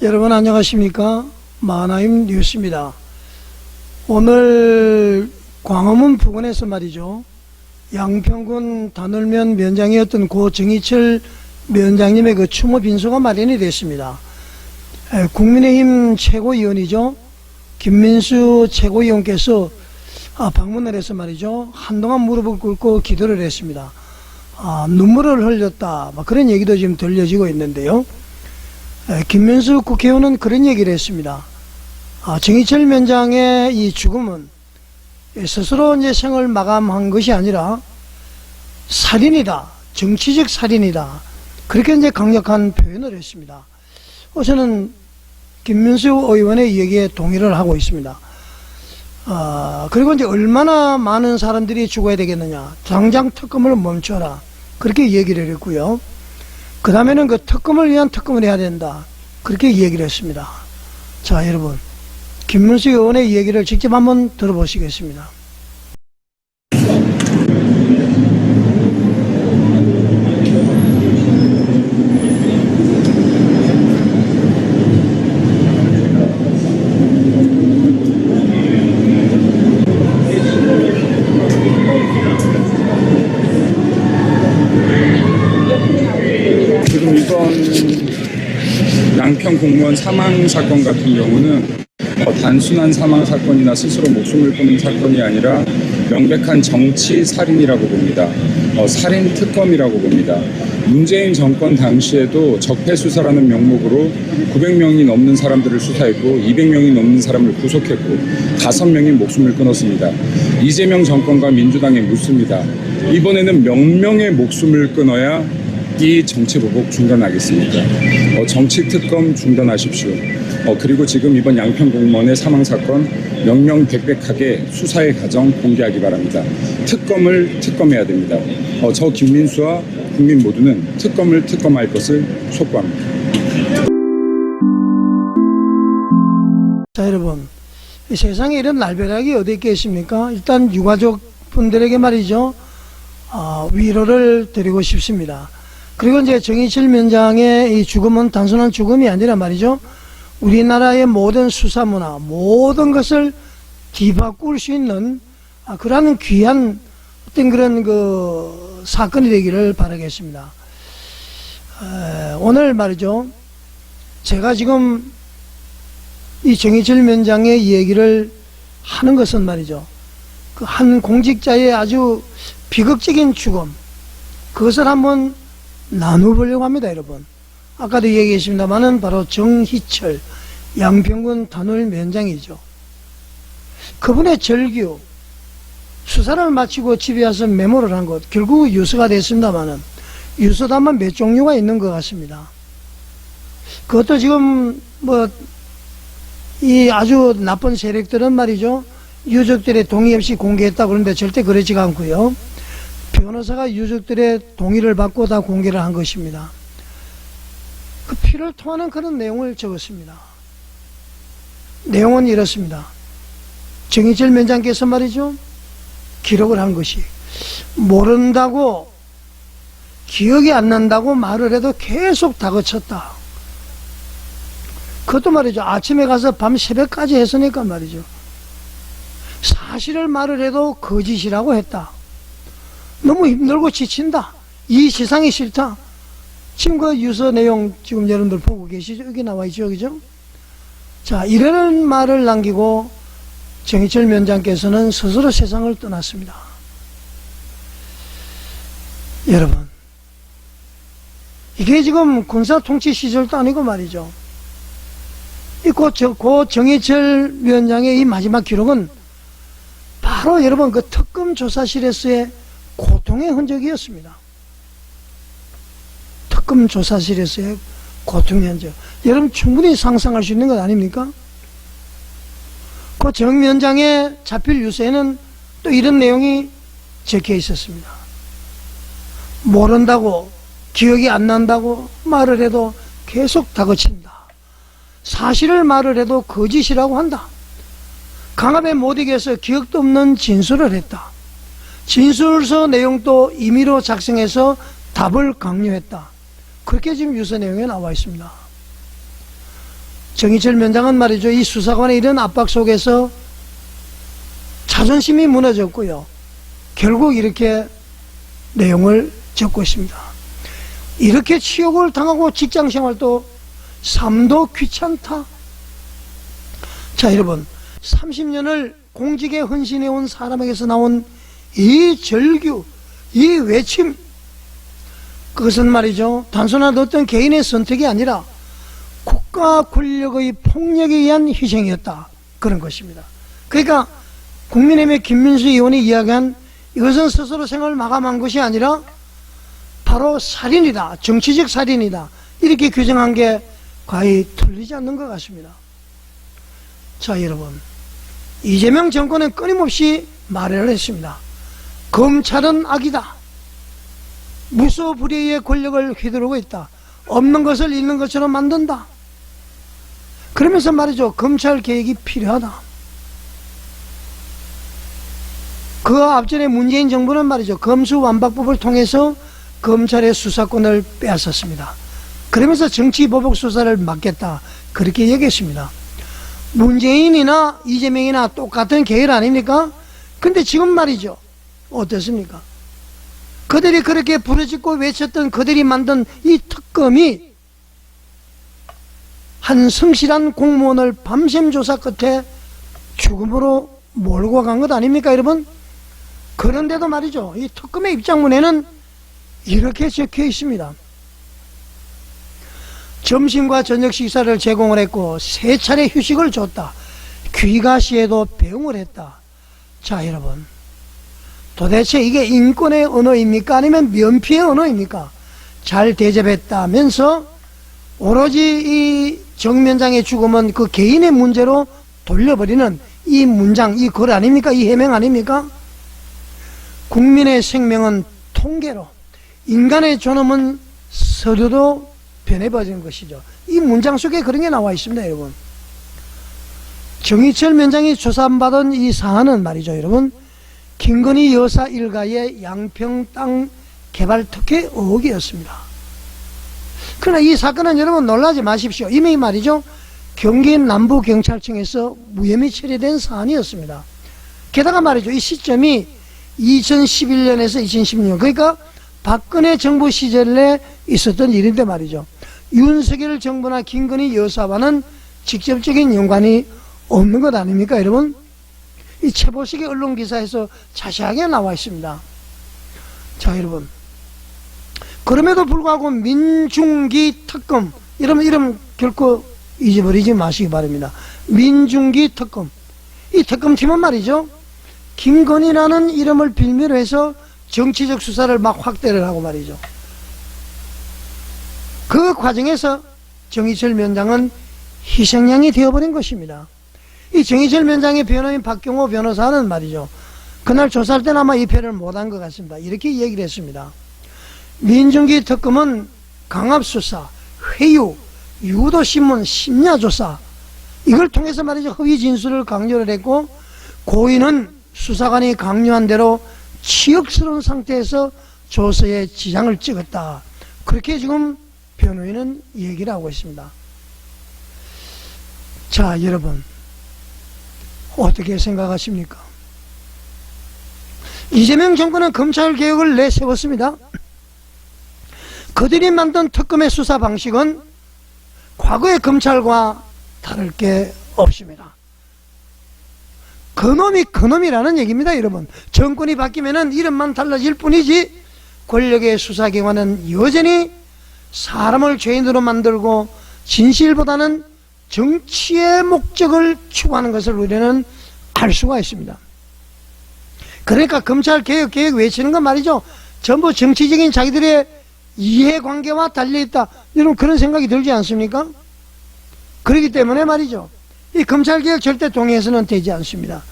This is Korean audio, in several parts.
여러분 안녕하십니까? 마하나임 뉴스입니다. 오늘 광화문 부근에서 말이죠, 양평군 단월면 면장이었던 고 정희철 면장님의 그 추모 빈소가 마련이 됐습니다. 국민의힘 최고위원이죠, 김민수 최고위원께서 방문을 해서 말이죠, 한동안 무릎을 꿇고 기도를 했습니다. 눈물을 흘렸다, 그런 얘기도 지금 들려지고 있는데요. 김민수 국회의원은 그런 얘기를 했습니다. 정희철 면장의 이 죽음은 스스로 이제 생을 마감한 것이 아니라 살인이다, 정치적 살인이다, 그렇게 이제 강력한 표현을 했습니다. 저는 김민수 의원의 얘기에 동의를 하고 있습니다. 그리고 이제 얼마나 많은 사람들이 죽어야 되겠느냐, 당장 특검을 멈춰라, 그렇게 얘기를 했고요. 그 다음에는 그 특검을 위한 특검을 해야 된다, 그렇게 얘기를 했습니다. 자, 여러분, 김문수 의원의 얘기를 직접 한번 들어보시겠습니다. 지금 이번 양평 공무원 사망 사건 같은 경우는 단순한 사망 사건이나 스스로 목숨을 끊은 사건이 아니라 명백한 정치 살인이라고 봅니다. 살인 특검이라고 봅니다. 문재인 정권 당시에도 적폐 수사라는 명목으로 900명이 넘는 사람들을 수사했고 200명이 넘는 사람을 구속했고 5명이 목숨을 끊었습니다. 이재명 정권과 민주당에 묻습니다. 이번에는 몇 명의 목숨을 끊어야 이 정치보복 중단하겠습니까? 정치특검 중단하십시오. 그리고 지금 이번 양평 공무원의 사망사건 명명백백하게 수사의 과정 공개하기 바랍니다. 특검을 특검해야 됩니다. 저 김민수와 국민 모두는 특검을 특검할 것을 촉구합니다. 자, 여러분, 이 세상에 이런 날벼락이 어디 있겠습니까? 일단 유가족 분들에게 말이죠, 위로를 드리고 싶습니다. 그리고 이제 정희철 면장의 이 죽음은 단순한 죽음이 아니라 말이죠, 우리나라의 모든 수사문화, 모든 것을 뒤바꿀 수 있는 그러한 귀한 어떤 그런 그 사건이 되기를 바라겠습니다. 오늘 말이죠, 제가 지금 이 정희철 면장의 얘기를 하는 것은 말이죠, 그 한 공직자의 아주 비극적인 죽음, 그것을 한번 나눠보려고 합니다. 여러분, 아까도 얘기했습니다만은 바로 정희철 양평군 단월 면장이죠. 그분의 절규, 수사를 마치고 집에 와서 메모를 한 것, 결국 유서가 됐습니다만은 유서도 아마 몇 종류가 있는 것 같습니다. 그것도 지금 이 아주 나쁜 세력들은 말이죠, 유족들의 동의 없이 공개했다 그러는데 절대 그렇지가 않고요, 변호사가 유족들의 동의를 받고 다 공개를 한 것입니다. 그 피를 토하는 그런 내용을 적었습니다. 내용은 이렇습니다. 정희철 면장께서 말이죠, 기록을 한 것이, 모른다고, 기억이 안 난다고 말을 해도 계속 다그쳤다. 그것도 말이죠, 아침에 가서 밤 새벽까지 했으니까 말이죠, 사실을 말을 해도 거짓이라고 했다. 너무 힘들고 지친다, 이 세상이 싫다. 지금 그 유서 내용 지금 여러분들 보고 계시죠? 여기 나와 있죠, 그죠? 자, 이런 말을 남기고 정희철 면장께서는 스스로 세상을 떠났습니다. 여러분, 이게 지금 군사 통치 시절도 아니고 말이죠, 고 정희철 위원장의 이 마지막 기록은 바로 여러분 그 특검 조사실에서의 고통의 흔적이었습니다. 특검 조사실에서의 고통의 흔적, 여러분 충분히 상상할 수 있는 것 아닙니까? 그 정 위원장의 자필 유서에는 또 이런 내용이 적혀 있었습니다. 모른다고, 기억이 안 난다고 말을 해도 계속 다그친다. 사실을 말을 해도 거짓이라고 한다. 강압에 못 이겨서 기억도 없는 진술을 했다. 진술서 내용도 임의로 작성해서 답을 강요했다. 그렇게 지금 유서 내용에 나와 있습니다. 정의철 위원장은 말이죠, 이 수사관의 이런 압박 속에서 자존심이 무너졌고요. 결국 이렇게 내용을 적고 있습니다. 이렇게 치욕을 당하고 직장생활도 삶도 귀찮다. 자, 여러분, 30년을 공직에 헌신해온 사람에게서 나온 이 절규, 이 외침, 그것은 말이죠, 단순한 어떤 개인의 선택이 아니라 국가 권력의 폭력에 의한 희생이었다, 그런 것입니다. 그러니까 국민의힘의 김민수 의원이 이야기한 이것은 스스로 생을 마감한 것이 아니라 바로 살인이다, 정치적 살인이다, 이렇게 규정한 게 과히 틀리지 않는 것 같습니다. 자, 여러분, 이재명 정권은 끊임없이 말을 했습니다. 검찰은 악이다. 무소불위의 권력을 휘두르고 있다. 없는 것을 있는 것처럼 만든다. 그러면서 말이죠, 검찰 개혁이 필요하다. 그 앞전에 문재인 정부는 말이죠, 검수완박법을 통해서 검찰의 수사권을 빼앗았습니다. 그러면서 정치보복 수사를 막겠다, 그렇게 얘기했습니다. 문재인이나 이재명이나 똑같은 계열 아닙니까? 근데 지금 말이죠, 어떻습니까? 그들이 그렇게 부르짖고 외쳤던 그들이 만든 이 특검이 한 성실한 공무원을 밤샘 조사 끝에 죽음으로 몰고 간 것 아닙니까, 여러분? 그런데도 말이죠, 이 특검의 입장문에는 이렇게 적혀 있습니다. 점심과 저녁 식사를 제공을 했고 3차례 휴식을 줬다. 귀가 시에도 배웅을 했다. 자, 여러분, 도대체 이게 인권의 언어입니까? 아니면 면피의 언어입니까? 잘 대접했다면서 오로지 이 정면장의 죽음은 그 개인의 문제로 돌려버리는 이 문장, 이 글 아닙니까? 이 해명 아닙니까? 국민의 생명은 통계로, 인간의 존엄은 서류로 변해버리는 것이죠. 이 문장 속에 그런 게 나와 있습니다, 여러분. 정의철 위원장이 조사받은 이 사안은 말이죠, 여러분, 김건희 여사 일가의 양평 땅 개발 특혜 의혹이었습니다. 그러나 이 사건은 여러분 놀라지 마십시오. 이미 말이죠, 경기 남부경찰청에서 무혐의 처리된 사안이었습니다. 게다가 말이죠, 이 시점이 2011년에서 2016년, 그러니까 박근혜 정부 시절에 있었던 일인데 말이죠, 윤석열 정부나 김건희 여사와는 직접적인 연관이 없는 것 아닙니까, 여러분? 이 최보식의 언론기사에서 자세하게 나와 있습니다. 자, 여러분, 그럼에도 불구하고 민중기 특검, 이름 결코 잊어버리지 마시기 바랍니다. 민중기 특검, 이 특검팀은 말이죠, 김건희라는 이름을 빌미로 해서 정치적 수사를 막 확대를 하고 말이죠, 그 과정에서 정의철 위원장은 희생양이 되어버린 것입니다. 이 정의철 위원장의 변호인 박경호 변호사는 말이죠, 그날 조사할 때는 아마 입회를 못한 것 같습니다. 이렇게 얘기를 했습니다. 민중기 특검은 강압수사, 회유, 유도신문, 심야조사, 이걸 통해서 말이죠, 허위 진술을 강요를 했고, 고인은 수사관이 강요한 대로 치욕스러운 상태에서 조서에 지장을 찍었다, 그렇게 지금 변호인은 얘기를 하고 있습니다. 자, 여러분, 어떻게 생각하십니까? 이재명 정권은 검찰개혁을 내세웠습니다. 그들이 만든 특검의 수사 방식은 과거의 검찰과 다를 게 없습니다. 그놈이 그놈이라는 얘기입니다, 여러분. 정권이 바뀌면은 이름만 달라질 뿐이지 권력의 수사기관은 여전히 사람을 죄인으로 만들고 진실보다는 정치의 목적을 추구하는 것을 우리는 알 수가 있습니다. 그러니까 검찰개혁 외치는 건 말이죠, 전부 정치적인 자기들의 이해관계와 달려있다, 여러분 그런 생각이 들지 않습니까? 그렇기 때문에 말이죠, 이 검찰개혁 절대 동의해서는 되지 않습니다.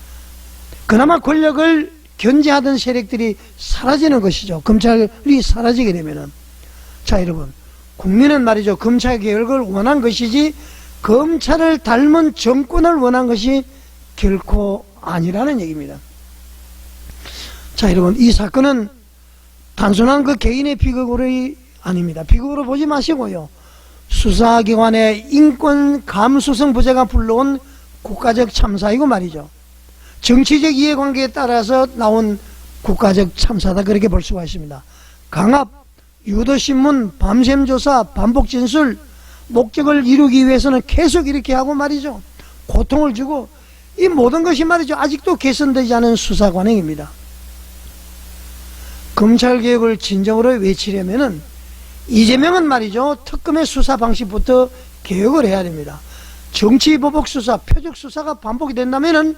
그나마 권력을 견제하던 세력들이 사라지는 것이죠. 검찰이 사라지게 되면은. 자, 여러분, 국민은 말이죠, 검찰개혁을 원한 것이지 검찰을 닮은 정권을 원한 것이 결코 아니라는 얘기입니다. 자, 여러분, 이 사건은 단순한 그 개인의 비극으로 아닙니다. 비극으로 보지 마시고요, 수사기관의 인권 감수성 부재가 불러온 국가적 참사이고 말이죠. 정치적 이해관계에 따라서 나온 국가적 참사다, 그렇게 볼 수가 있습니다. 강압, 유도신문, 밤샘 조사, 반복 진술, 목적을 이루기 위해서는 계속 이렇게 하고 말이죠. 고통을 주고, 이 모든 것이 말이죠. 아직도 개선되지 않은 수사 관행입니다. 검찰개혁을 진정으로 외치려면은 이재명은 말이죠. 특검의 수사 방식부터 개혁을 해야 됩니다. 정치보복 수사, 표적 수사가 반복이 된다면은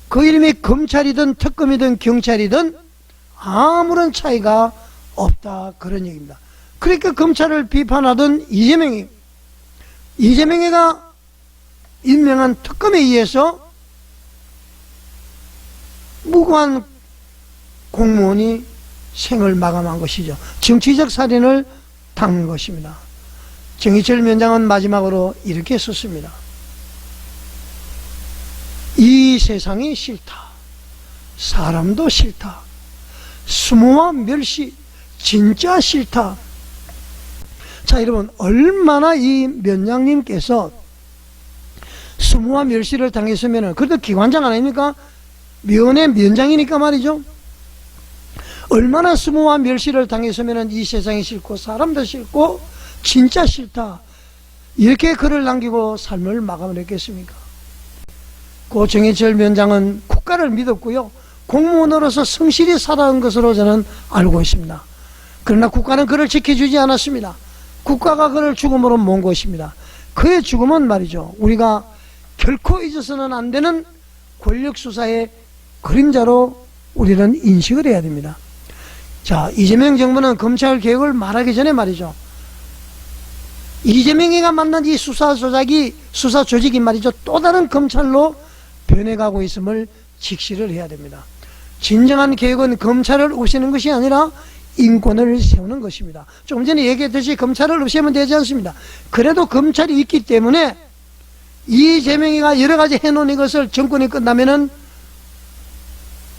그 이름이 검찰이든 특검이든 경찰이든 아무런 차이가 없다, 그런 얘기입니다. 그러니까 검찰을 비판하던 이재명이가 임명한 특검에 의해서 무고한 공무원이 생을 마감한 것이죠. 정치적 살인을 당한 것입니다. 정의철 위원장은 마지막으로 이렇게 썼습니다. 이 세상이 싫다. 사람도 싫다. 수모와 멸시 진짜 싫다. 자, 여러분, 얼마나 이 면장님께서 수모와 멸시를 당했으면, 그래도 기관장 아닙니까? 면의 면장이니까 말이죠. 얼마나 수모와 멸시를 당했으면 이 세상이 싫고 사람도 싫고 진짜 싫다, 이렇게 글을 남기고 삶을 마감을 했겠습니까? 고 정의철 위원장은 국가를 믿었고요, 공무원으로서 성실히 살아온 것으로 저는 알고 있습니다. 그러나 국가는 그를 지켜주지 않았습니다. 국가가 그를 죽음으로 모은 것입니다. 그의 죽음은 말이죠, 우리가 결코 잊어서는 안 되는 권력수사의 그림자로 우리는 인식을 해야 됩니다. 자, 이재명 정부는 검찰개혁을 말하기 전에 말이죠, 이재명이가 만난 이 수사 조직이 말이죠, 또 다른 검찰로 변해가고 있음을 직시를 해야 됩니다. 진정한 개혁은 검찰을 없애는 것이 아니라 인권을 세우는 것입니다. 조금 전에 얘기했듯이 검찰을 없애면 되지 않습니다. 그래도 검찰이 있기 때문에 이재명이가 여러 가지 해놓은 이것을 정권이 끝나면은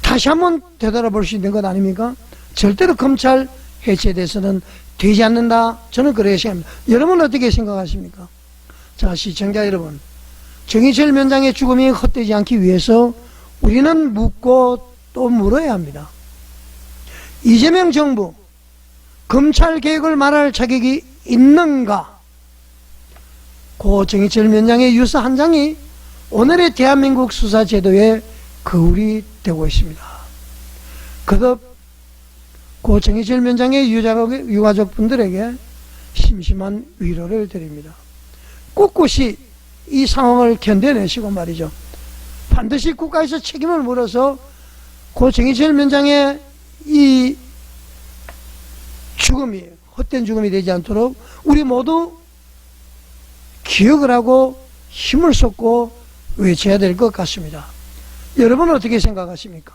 다시 한번 되돌아볼 수 있는 것 아닙니까? 절대로 검찰 해체에 대해서는 되지 않는다, 저는 그렇게 생각합니다. 여러분은 어떻게 생각하십니까? 자, 시청자 여러분, 정의철 위원장의 죽음이 헛되지 않기 위해서 우리는 묻고 또 물어야 합니다. 이재명 정부 검찰개혁을 말할 자격이 있는가? 고 정의철 위원장의 유서 한 장이 오늘의 대한민국 수사제도의 거울이 되고 있습니다. 거듭 고 정의철 위원장의 유가족분들에게 심심한 위로를 드립니다. 꿋꿋이 이 상황을 견뎌내시고 말이죠, 반드시 국가에서 책임을 물어서 고 정의철 위원장의 이 죽음이 헛된 죽음이 되지 않도록 우리 모두 기억을 하고 힘을 쏟고 외쳐야 될 것 같습니다. 여러분은 어떻게 생각하십니까?